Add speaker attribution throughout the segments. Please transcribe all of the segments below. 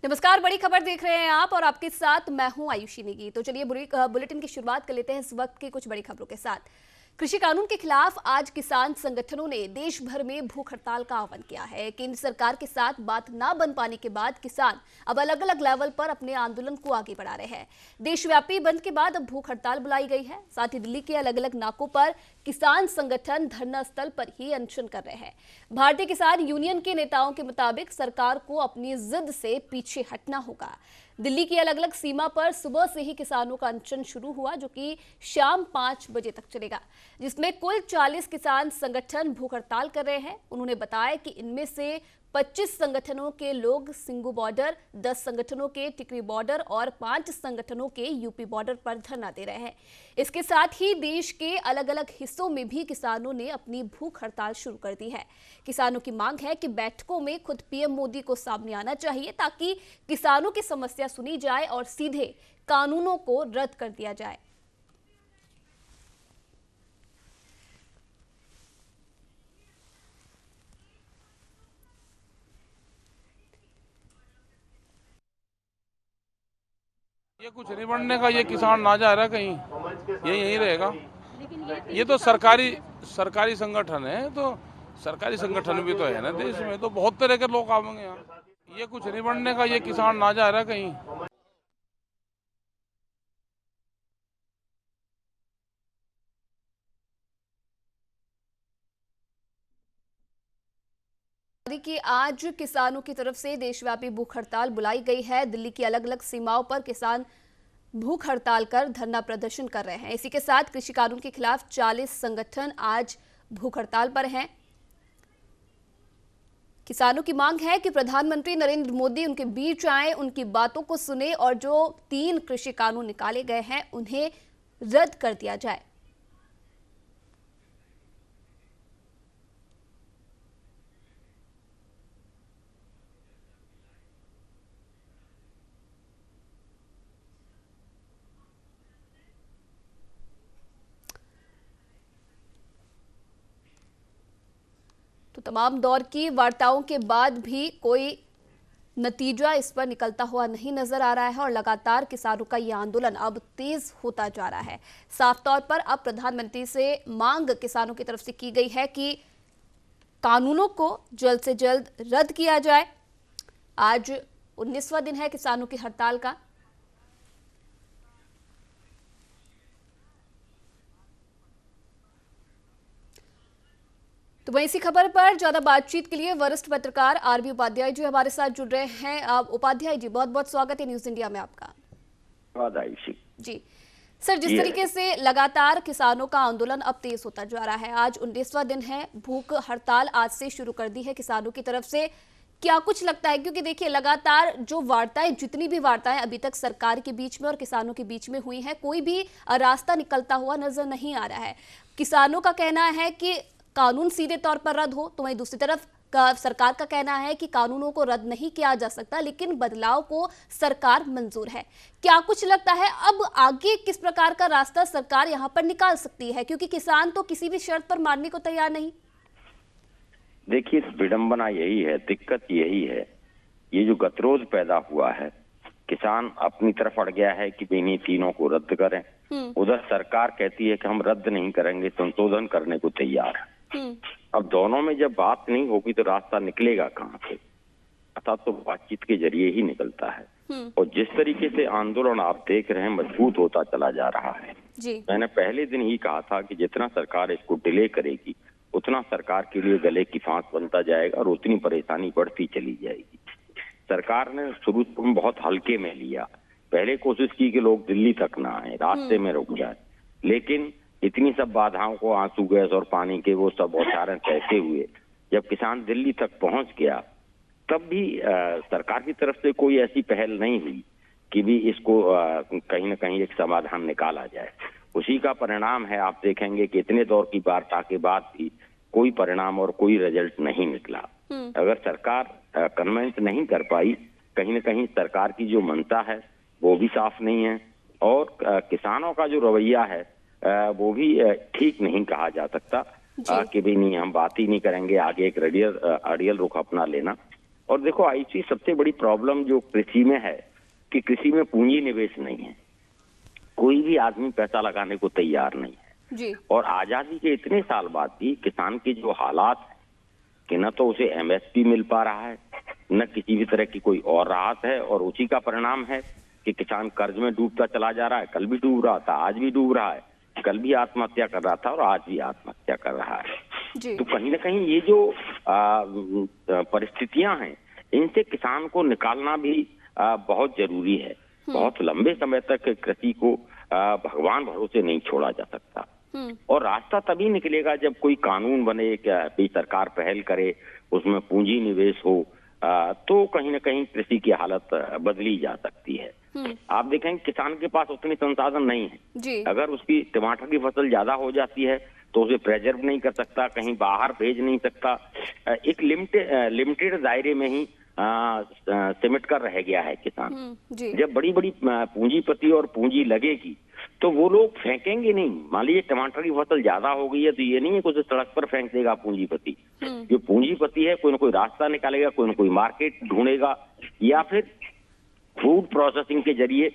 Speaker 1: नमस्कार, बड़ी खबर देख रहे हैं आप और आपके साथ मैं हूं आयुषी नेगी। तो चलिए बुलेटिन की शुरुआत कर लेते हैं इस वक्त की कुछ बड़ी खबरों के साथ। कृषि कानून के खिलाफ आज किसान संगठनों ने देश भर में भूख हड़ताल का आह्वान किया है। केंद्र सरकार के साथ बात न बन पाने के बाद किसान अब अलग अलग लेवल पर अपने आंदोलन को आगे बढ़ा रहे हैं। देशव्यापी बंद के बाद अब भूख हड़ताल बुलाई गई है। साथ ही दिल्ली के अलग अलग नाकों पर किसान संगठन धरना स्थल पर ही अनशन कर रहे हैं। भारतीय किसान यूनियन के नेताओं के मुताबिक सरकार को अपनी जिद से पीछे हटना होगा। दिल्ली की अलग अलग सीमा पर सुबह से ही किसानों का अनशन शुरू हुआ, जो कि शाम 5 बजे तक चलेगा, जिसमें कुल 40 किसान संगठन भूख हड़ताल कर रहे हैं। उन्होंने बताया कि इनमें से 25 संगठनों के लोग सिंगू बॉर्डर, 10 संगठनों के टिकरी बॉर्डर और 5 संगठनों के यूपी बॉर्डर पर धरना दे रहे हैं। इसके साथ ही देश के अलग अलग हिस्सों में भी किसानों ने अपनी भूख हड़ताल शुरू कर दी है। किसानों की मांग है कि बैठकों में खुद पीएम मोदी को सामने आना चाहिए, ताकि किसानों की समस्या सुनी जाए और सीधे कानूनों को रद्द कर दिया जाए।
Speaker 2: ये कुछ नहीं बनने का, ये किसान ना जा रहा कहीं, ये यहीं रहेगा। ये तो सरकारी संगठन है, तो सरकारी संगठन भी तो है ना देश में, तो बहुत तरह के लोग आवेंगे यहाँ। ये कुछ नहीं बनने का, ये किसान ना जा रहा कहीं।
Speaker 1: कि आज किसानों की तरफ से देशव्यापी भूख हड़ताल बुलाई गई है। दिल्ली की अलग अलग सीमाओं पर किसान भूख हड़ताल कर धरना प्रदर्शन कर रहे हैं। इसी के साथ कृषि कानून के खिलाफ 40 संगठन आज भूख हड़ताल पर हैं। किसानों की मांग है कि प्रधानमंत्री नरेंद्र मोदी उनके बीच आए, उनकी बातों को सुने और जो 3 कृषि कानून निकाले गए हैं उन्हें रद्द कर दिया जाए। तो तमाम दौर की वार्ताओं के बाद भी कोई नतीजा इस पर निकलता हुआ नहीं नजर आ रहा है और लगातार किसानों का यह आंदोलन अब तेज होता जा रहा है। साफ तौर पर अब प्रधानमंत्री से मांग किसानों की तरफ से की गई है कि कानूनों को जल्द से जल्द रद्द किया जाए। आज 19वां दिन है किसानों की हड़ताल का। तो वहीं इसी खबर पर ज्यादा बातचीत के लिए वरिष्ठ पत्रकार आरबी उपाध्याय जी हमारे साथ जुड़ रहे हैं। उपाध्याय जी, बहुत बहुत स्वागत है न्यूज इंडिया में आपका। जी सर, जिस तरीके से लगातार किसानों का आंदोलन अब तेज होता जा रहा है, आज 19वां दिन है, भूख हड़ताल आज से शुरू कर दी है किसानों की तरफ से, क्या कुछ लगता है? क्योंकि देखिए लगातार जो वार्ताएं, जितनी भी वार्ताएं अभी तक सरकार के बीच में और किसानों के बीच में हुई हैं, कोई भी रास्ता निकलता हुआ नजर नहीं आ रहा है। किसानों का कहना है कि कानून सीधे तौर पर रद्द हो, तो वहीं दूसरी तरफ सरकार का कहना है कि कानूनों को रद्द नहीं किया जा सकता, लेकिन बदलाव को सरकार मंजूर है। क्या कुछ लगता है अब आगे किस प्रकार का रास्ता सरकार यहां पर निकाल सकती है? क्योंकि किसान तो किसी भी शर्त पर मानने को तैयार नहीं।
Speaker 3: देखिए, विडंबना यही है, दिक्कत यही है, ये जो गतिरोध पैदा हुआ है, किसान अपनी तरफ अड़ गया है कि इन्हीं तीनों को रद्द करें। उधर सरकार कहती है कि हम रद्द नहीं करेंगे, संशोधन करने को तैयार है। अब दोनों में जब बात नहीं होगी तो रास्ता निकलेगा कहाँ से? अर्थात तो बातचीत के जरिए ही निकलता है। और जिस तरीके से आंदोलन आप देख रहे हैं मजबूत होता चला जा रहा है जी। मैंने पहले दिन ही कहा था कि जितना सरकार इसको डिले करेगी उतना सरकार के लिए गले की फांस बनता जाएगा और उतनी परेशानी बढ़ती चली जाएगी। सरकार ने शुरू में बहुत हल्के में लिया, पहले कोशिश की कि लोग दिल्ली तक ना आए, रास्ते में रुक जाए, लेकिन इतनी सब बाधाओं को, आंसू गैस और पानी के वो सब औचारें सहते हुए जब किसान दिल्ली तक पहुंच गया, तब भी सरकार की तरफ से कोई ऐसी पहल नहीं हुई कि भी इसको कहीं ना कहीं एक समाधान निकाला जाए। उसी का परिणाम है, आप देखेंगे कि इतने दौर की वार्ता के बाद भी कोई परिणाम और कोई रिजल्ट नहीं निकला। अगर सरकार कन्विंस नहीं कर पाई, कहीं ना कहीं सरकार की जो मंशा है वो भी साफ नहीं है और किसानों का जो रवैया है वो भी ठीक नहीं कहा जा सकता कि भी नहीं, हम बात ही नहीं करेंगे, आगे एक अड़ियल रुख अपना लेना। और देखो आयुषी, सबसे बड़ी प्रॉब्लम जो कृषि में है कि कृषि में पूंजी निवेश नहीं है, कोई भी आदमी पैसा लगाने को तैयार नहीं है
Speaker 1: जी।
Speaker 3: और आजादी के इतने साल बाद भी किसान के जो हालात हैं कि न तो उसे एमएसपी मिल पा रहा है, न किसी भी तरह की कोई और राहत है, और उसी का परिणाम है कि किसान कर्ज में डूबता चला जा रहा है। कल भी डूब रहा था, आज भी डूब रहा है, कल भी आत्महत्या कर रहा था और आज भी आत्महत्या कर रहा है।
Speaker 1: जी।
Speaker 3: तो कहीं ना कहीं ये जो परिस्थितियां हैं, इनसे किसान को निकालना भी बहुत जरूरी है। बहुत लंबे समय तक कृषि को भगवान भरोसे नहीं छोड़ा जा सकता और रास्ता तभी निकलेगा जब कोई कानून बने, कोई सरकार पहल करे, उसमें पूंजी निवेश हो, तो कहीं ना कहीं कृषि की हालत बदली जा सकती है। आप देखेंगे किसान के पास उतने संसाधन नहीं है
Speaker 1: जी।
Speaker 3: अगर उसकी टमाटर की फसल ज्यादा हो जाती है तो उसे प्रेजर्व नहीं कर सकता, कहीं बाहर भेज नहीं सकता, एक लिमिटेड दायरे में ही सिमट कर रह गया है किसान।
Speaker 1: जी।
Speaker 3: जब बड़ी बड़ी पूंजीपति और पूंजी लगेगी तो वो लोग फेंकेंगे नहीं। मान लीजिए टमाटर की फसल ज्यादा हो गई है तो ये नहीं है कि उसे सड़क पर फेंक देगा पूंजीपति। जो पूंजीपति है कोई ना कोई रास्ता निकालेगा, कोई ना कोई मार्केट ढूंढेगा या फिर फूड प्रोसेसिंग के जरिए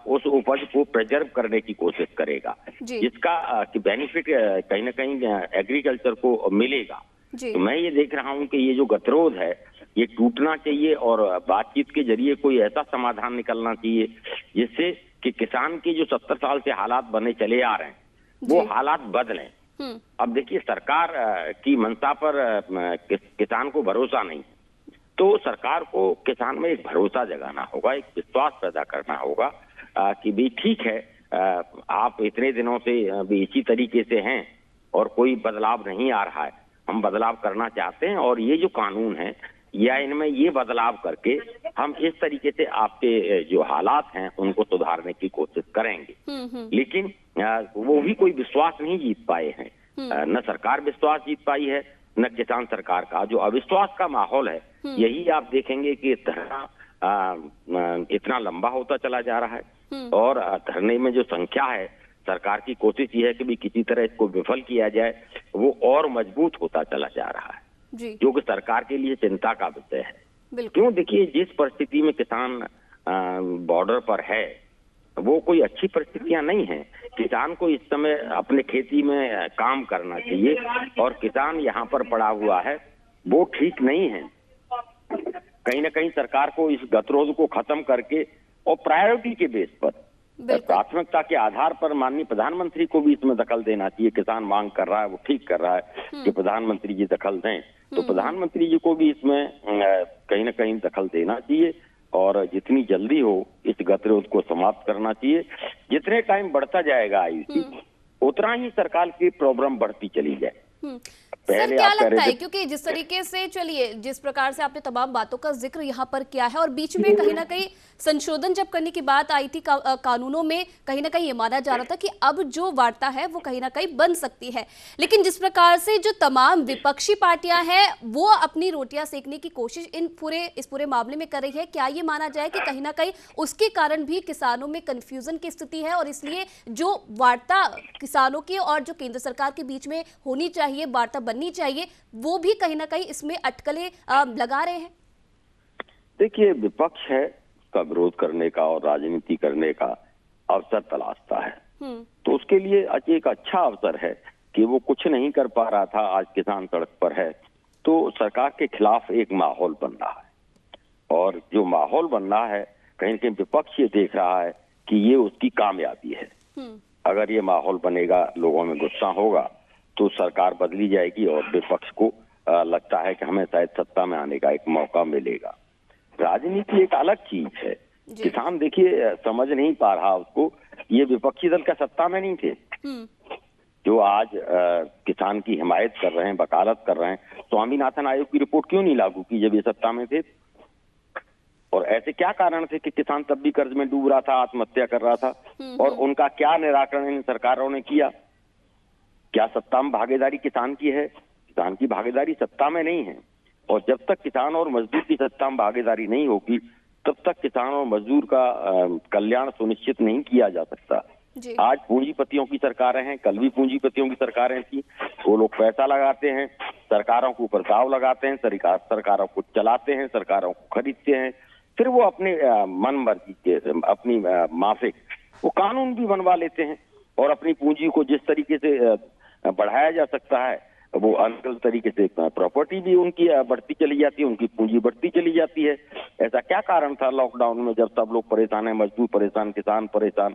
Speaker 3: उस उपज को प्रिजर्व करने की कोशिश करेगा, जिसका बेनिफिट कहीं ना कहीं एग्रीकल्चर को मिलेगा। तो मैं ये देख रहा हूँ कि ये जो गतिरोध है ये टूटना चाहिए और बातचीत के जरिए कोई ऐसा समाधान निकलना चाहिए जिससे कि किसान के जो 70 साल से हालात बने चले आ रहे हैं वो हालात बदलें। अब देखिए सरकार की मंशा पर किसान को भरोसा नहीं, तो सरकार को किसान में एक भरोसा जगाना होगा, एक विश्वास पैदा करना होगा कि भी ठीक है, आप इतने दिनों से भी इसी तरीके से हैं और कोई बदलाव नहीं आ रहा है, हम बदलाव करना चाहते हैं और ये जो कानून है या इनमें ये बदलाव करके हम इस तरीके से आपके जो हालात हैं उनको सुधारने की कोशिश करेंगे। लेकिन वो भी कोई विश्वास नहीं जीत पाए हैं, न सरकार विश्वास जीत पाई है न किसान सरकार का। जो अविश्वास का माहौल है यही आप देखेंगे कि धरना इतना लंबा होता चला जा रहा है और धरने में जो संख्या है, सरकार की कोशिश ये है कि भी किसी तरह इसको विफल किया जाए, वो और मजबूत होता चला जा रहा है जो कि सरकार के लिए चिंता का विषय है। क्यों, देखिए जिस परिस्थिति में किसान बॉर्डर पर है वो कोई अच्छी परिस्थितियां नहीं है। किसान को इस समय अपने खेती में काम करना चाहिए और किसान यहाँ पर पड़ा हुआ है वो ठीक नहीं है। कहीं ना कहीं सरकार को इस गतिरोध को खत्म करके और प्रायोरिटी के बेस पर, प्राथमिकता के आधार पर माननीय प्रधानमंत्री को भी इसमें दखल देना चाहिए। किसान मांग कर रहा है, वो ठीक कर रहा है कि प्रधानमंत्री जी दखल दें, तो प्रधानमंत्री जी को भी इसमें कहीं ना कहीं दखल देना चाहिए और जितनी जल्दी हो इस गतिरोध को समाप्त करना चाहिए। जितने टाइम बढ़ता जाएगा आयुषी उतना ही सरकार की प्रॉब्लम बढ़ती चली जाए।
Speaker 1: सर क्या लगता है, क्योंकि जिस तरीके से चलिए जिस प्रकार से आपने तमाम बातों का जिक्र यहाँ पर किया है और बीच में कहीं ना कहीं संशोधन जब करने की बात आई थी कानूनों में, कहीं ना कहीं ये माना जा रहा था कि अब जो वार्ता है वो कहीं ना कहीं बन सकती है, लेकिन जिस प्रकार से जो तमाम विपक्षी पार्टियां हैं वो अपनी रोटियां सेकने की कोशिश इस पूरे मामले में कर रही है, क्या ये माना जाए कि कहीं ना कहीं उसके कारण भी किसानों में कंफ्यूजन की स्थिति है और इसलिए जो वार्ता किसानों की और जो केंद्र सरकार के बीच में होनी चाहिए, वार्ता बननी चाहिए, वो भी कहीं ना कहीं इसमें अटकलें लगा रहे हैं?
Speaker 3: देखिए विपक्ष है का विरोध करने का और राजनीति करने का अवसर तलाशता है, तो उसके लिए एक अच्छा अवसर है कि वो कुछ नहीं कर पा रहा था, आज किसान सड़क पर है, तो सरकार के खिलाफ एक माहौल बन रहा है और जो माहौल बन रहा है कहीं न कहीं विपक्ष ये देख रहा है कि ये उसकी कामयाबी है। अगर ये माहौल बनेगा, लोगों में गुस्सा होगा तो सरकार बदली जाएगी और विपक्ष को लगता है कि हमें शायद सत्ता में आने का एक मौका मिलेगा। राजनीति एक अलग चीज है, किसान देखिए समझ नहीं पा रहा उसको, ये विपक्षी दल का सत्ता में नहीं थे जो आज किसान की हिमायत कर रहे हैं, वकालत कर रहे हैं। स्वामीनाथन आयोग की रिपोर्ट क्यों नहीं लागू की जब ये सत्ता में थे? और ऐसे क्या कारण थे कि किसान तब भी कर्ज में डूब रहा था, आत्महत्या कर रहा था, और उनका क्या निराकरण इन सरकारों ने किया? क्या सत्ता में भागीदारी किसान की है? किसान की भागीदारी सत्ता में नहीं है और जब तक किसान और मजदूर की सत्ता में भागीदारी नहीं होगी तब तक किसान और मजदूर का कल्याण सुनिश्चित नहीं किया जा सकता।
Speaker 1: जी।
Speaker 3: आज पूंजीपतियों की सरकारें हैं, कल भी पूंजीपतियों की सरकारें थी। वो लोग पैसा लगाते हैं, सरकारों के ऊपर दाव लगाते हैं, सरकारों को चलाते हैं, सरकारों को खरीदते हैं, फिर वो अपने मन मर्जी के अपनी माफिक वो कानून भी बनवा लेते हैं और अपनी पूंजी को जिस तरीके से बढ़ाया जा सकता है वो अनगल तरीके से प्रॉपर्टी भी उनकी बढ़ती चली जाती है, उनकी पूंजी बढ़ती चली जाती है। ऐसा क्या कारण था लॉकडाउन में, जब सब लोग परेशान है, मजदूर परेशान, किसान परेशान,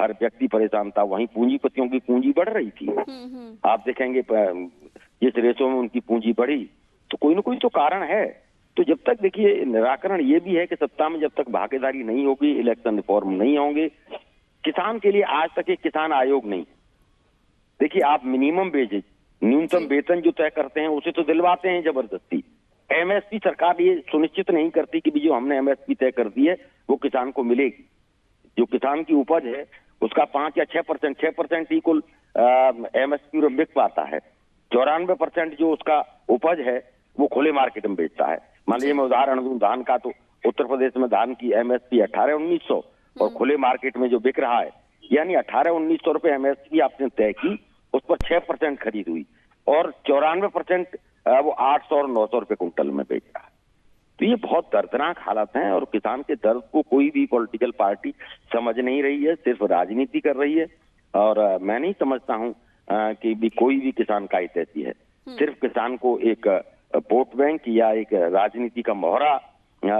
Speaker 3: हर व्यक्ति परेशान था, वहीं पूंजीपतियों की पूंजी बढ़ रही थी। आप देखेंगे जिस रेशो में उनकी पूंजी बढ़ी तो कोई ना कोई तो कारण है। तो जब तक देखिए निराकरण ये भी है कि सत्ता में जब तक भागीदारी नहीं होगी, इलेक्शन रिफॉर्म नहीं होंगे, किसान के लिए आज तक एक किसान आयोग नहीं। देखिए आप मिनिमम वेजेज, न्यूनतम वेतन जो तय करते हैं उसे तो दिलवाते हैं जबरदस्ती। एमएसपी सरकार ये सुनिश्चित नहीं करती कि भी जो हमने एमएसपी तय कर दी है वो किसान को मिलेगी। जो किसान की उपज है उसका 5 या 6% ही कुल एमएसपी में बिक पाता है। 94% जो उसका उपज है वो खुले मार्केट में बेचता है। मान लीजिए मैं उदाहरण दूं धान का, तो उत्तर प्रदेश में धान की एमएसपी 18-1900 और खुले मार्केट में जो बिक रहा है यानी 18-1900 रुपए एमएसपी आपने तय की, उस पर 6% खरीद हुई और 94% वो 800 और 900 रुपए कुंटल में बेच रहा है। तो ये बहुत दर्दनाक हालत हैं और किसान के दर्द को कोई भी पॉलिटिकल पार्टी समझ नहीं रही है, सिर्फ राजनीति कर रही है। और मैं नहीं समझता हूं कि भी कोई भी किसान का हित ऐसी है। सिर्फ किसान को एक वोट बैंक या एक राजनीति का मोहरा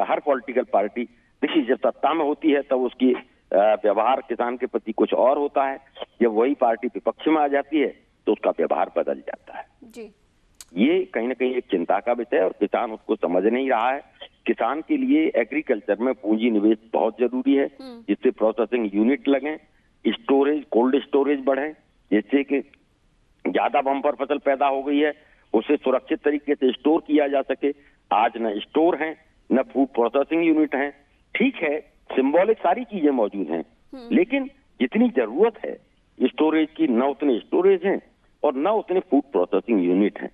Speaker 3: हर पॉलिटिकल पार्टी, देखिए जब सत्ता में होती है तब उसकी व्यवहार किसान के प्रति कुछ और होता है, जब वही पार्टी विपक्ष में आ जाती है तो उसका व्यवहार बदल जाता है
Speaker 1: जी।
Speaker 3: ये कहीं ना कहीं एक चिंता का विषय है और किसान उसको समझ नहीं रहा है। किसान के लिए एग्रीकल्चर में पूंजी निवेश बहुत जरूरी है, जिससे प्रोसेसिंग यूनिट लगे, स्टोरेज कोल्ड स्टोरेज बढ़े, जिससे कि ज्यादा बम्पर फसल पैदा हो गई है उसे सुरक्षित तरीके से स्टोर किया जा सके। आज न स्टोर है न फूड प्रोसेसिंग यूनिट है। ठीक है सिंबॉलिक सारी चीजें मौजूद हैं, लेकिन जितनी जरूरत है स्टोरेज की न उतने स्टोरेज हैं और न उतने फूड प्रोसेसिंग यूनिट हैं।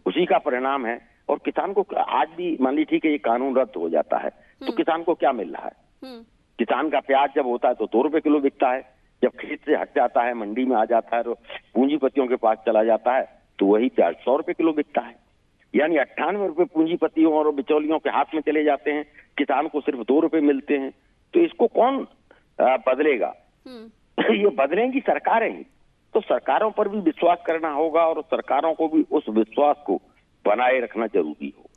Speaker 3: उसी का परिणाम है। और किसान को आज भी मान लीजिए ठीक है ये कानून रद्द हो जाता है तो किसान को क्या मिल रहा है? किसान का प्याज जब होता है तो 2 रुपए किलो बिकता है, जब खेत से हट जाता है मंडी में आ जाता है तो पूंजीपतियों के पास चला जाता है तो वही प्याज 100 रुपए किलो बिकता है। यानी 98 रुपए पूंजीपतियों और बिचौलियों के हाथ में चले जाते हैं, किसान को सिर्फ 2 रुपए मिलते हैं। तो इसको कौन बदलेगा? ये बदलेंगी सरकारें ही। तो सरकारों पर भी विश्वास करना होगा और सरकारों को भी उस विश्वास को बनाए रखना जरूरी होगा।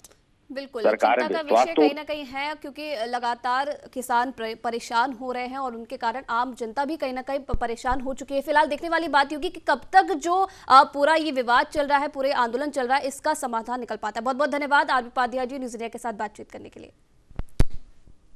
Speaker 1: बिल्कुल चिंता का विषय कहीं ना कहीं है, क्योंकि लगातार किसान परेशान हो रहे हैं और उनके कारण आम जनता भी कहीं ना कहीं परेशान हो चुकी है। फिलहाल देखने वाली बात होगी कि कब तक जो पूरा ये विवाद चल रहा है, पूरे आंदोलन चल रहा है, इसका समाधान निकल पाता है। बहुत बहुत धन्यवाद RB Upadhyay ji news India के साथ बातचीत करने के लिए।